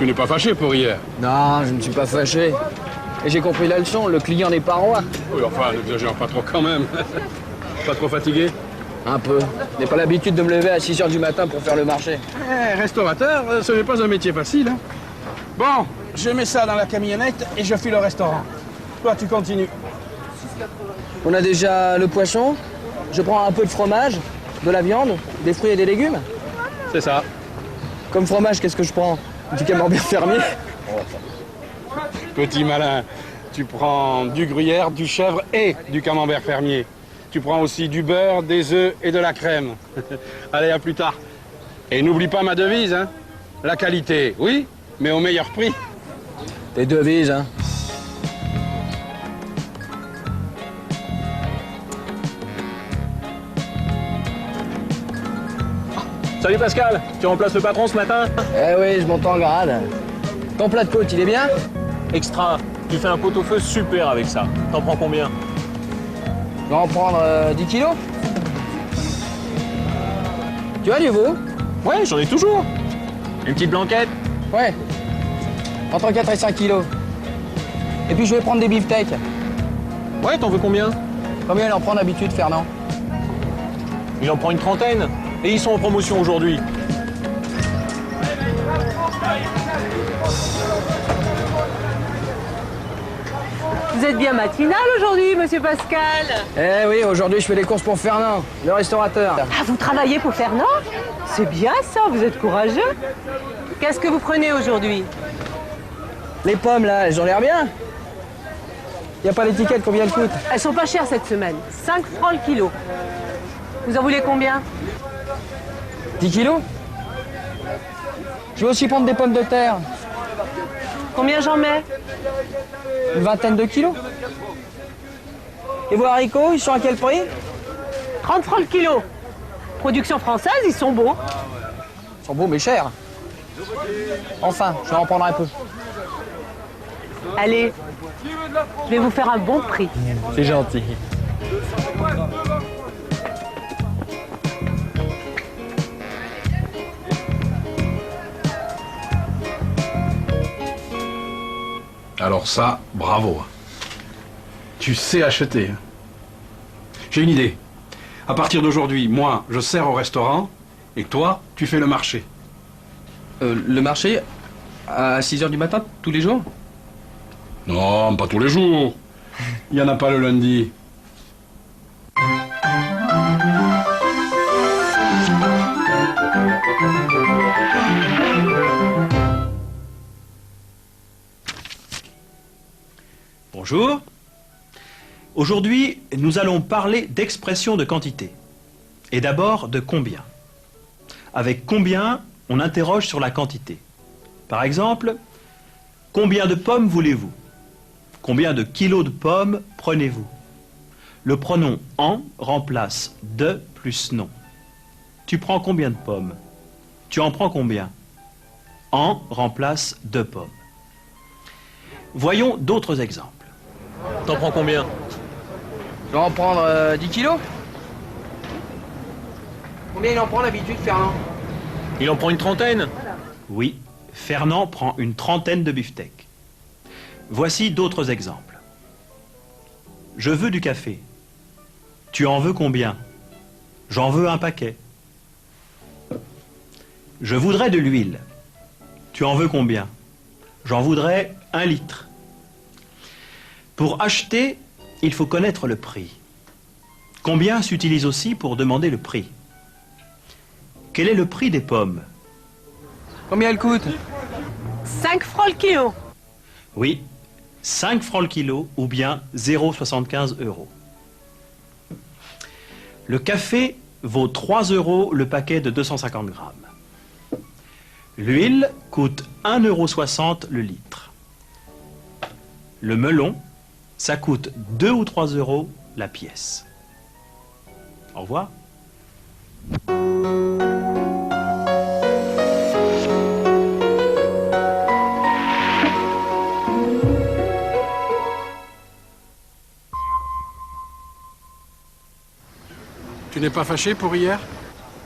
tu n'es pas fâché pour hier? Non, je ne suis pas fâché. Et j'ai compris la leçon, le client n'est pas roi. Oui, enfin, n'exagère pas trop quand même. Pas trop fatigué? Un peu. Je n'ai pas l'habitude de me lever à 6 h du matin pour faire le marché. Restaurateur, ce n'est pas un métier facile. Hein. Bon, je mets ça dans la camionnette et je file au restaurant. Toi, tu continues. On a déjà le poisson. Je prends un peu de fromage, de la viande, des fruits et des légumes. C'est ça. Comme fromage, qu'est-ce que je prends? Du camembert fermier. Petit malin, tu prends du gruyère, du chèvre et du camembert fermier. Tu prends aussi du beurre, des œufs et de la crème. Allez, à plus tard. Et n'oublie pas ma devise, hein. La qualité, oui, mais au meilleur prix. Tes devises, hein. Salut Pascal, tu remplaces le patron ce matin? Eh oui, je monte en grade. Ton plat de côte, il est bien? Extra, tu fais un pot-au-feu super avec ça. T'en prends combien? Je vais en prendre 10 kilos. Tu as du veau? Ouais, j'en ai toujours. Une petite blanquette? Ouais. Entre 4 et 5 kilos. Et puis je vais prendre des beefsteaks. Ouais, t'en veux combien? Combien il en prend d'habitude, Fernand? Il en prend une trentaine. Et ils sont en promotion aujourd'hui. Vous êtes bien matinal aujourd'hui, monsieur Pascal. Eh oui, aujourd'hui je fais les courses pour Fernand, le restaurateur. Ah, vous travaillez pour Fernand? C'est bien ça, vous êtes courageux. Qu'est-ce que vous prenez aujourd'hui? Les pommes là, elles ont l'air bien. Y a pas l'étiquette combien elles coûtent? Elles sont pas chères cette semaine. 5 francs le kilo. Vous en voulez combien? 10 kilos? Je vais aussi prendre des pommes de terre. Combien j'en mets? Une vingtaine de kilos. Et vos haricots, ils sont à quel prix? 30 francs le kilo. Production française, ils sont beaux. Ils sont beaux mais chers. Enfin, je vais en prendre un peu. Allez, je vais vous faire un bon prix. C'est gentil. Alors ça, bravo. Tu sais acheter. J'ai une idée. À partir d'aujourd'hui, moi, je sers au restaurant et toi, tu fais le marché. Le marché à 6 h du matin, tous les jours? Non, pas tous les jours. Il n'y en a pas le lundi. Bonjour. Aujourd'hui, nous allons parler d'expression de quantité. Et d'abord de combien. Avec combien, on interroge sur la quantité. Par exemple, combien de pommes voulez-vous? Combien de kilos de pommes prenez-vous? Le pronom en remplace de plus non. Tu prends combien de pommes? Tu en prends combien? En remplace de pommes. Voyons d'autres exemples. T'en prends combien? Je vais en prendre 10 kilos. Combien il en prend d'habitude, Fernand? Il en prend une trentaine. Oui, Fernand prend une trentaine de beefsteaks. Voici d'autres exemples. Je veux du café. Tu en veux combien? J'en veux un paquet. Je voudrais de l'huile. Tu en veux combien? J'en voudrais 1 litre. Pour acheter, il faut connaître le prix. Combien s'utilise aussi pour demander le prix? Quel est le prix des pommes? Combien elles coûtent? 5 francs le kilo. Oui, 5 francs le kilo ou bien 0,75 €. Le café vaut 3 € le paquet de 250 grammes. L'huile coûte 1,60 € le litre. Le melon, ça coûte 2 ou 3 € la pièce. Au revoir. Tu n'es pas fâché pour hier?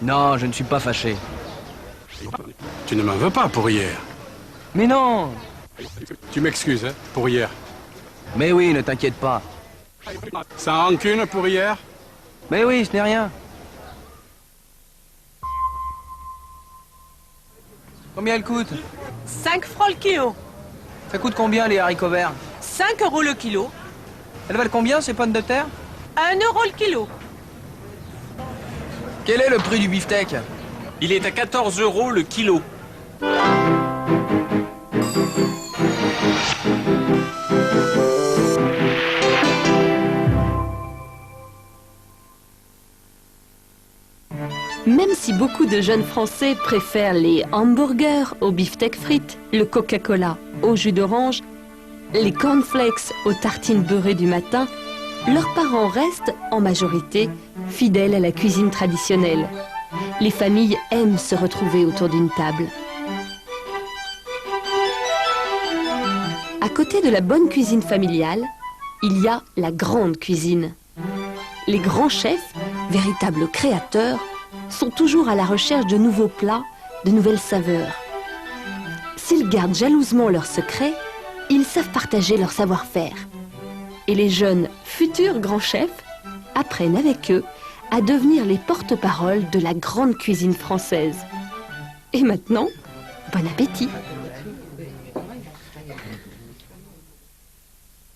Non, je ne suis pas fâché. Tu ne m'en veux pas pour hier? Mais non! Tu m'excuses hein, pour hier. Mais oui, ne t'inquiète pas. Sans rancune pour hier? Mais oui, ce n'est rien. Combien elle coûte? 5 francs le kilo. Ça coûte combien les haricots verts? 5 euros le kilo. Elles valent combien ces pommes de terre? 1 euro le kilo. Quel est le prix du beefsteak? Il est à 14 euros le kilo. Même si beaucoup de jeunes Français préfèrent les hamburgers aux beefsteak frites, le Coca-Cola au jus d'orange, les cornflakes aux tartines beurrées du matin, leurs parents restent, en majorité, fidèles à la cuisine traditionnelle. Les familles aiment se retrouver autour d'une table. À côté de la bonne cuisine familiale, il y a la grande cuisine. Les grands chefs, véritables créateurs, sont toujours à la recherche de nouveaux plats, de nouvelles saveurs. S'ils gardent jalousement leurs secrets, ils savent partager leur savoir-faire. Et les jeunes futurs grands chefs apprennent avec eux à devenir les porte-paroles de la grande cuisine française. Et maintenant, bon appétit!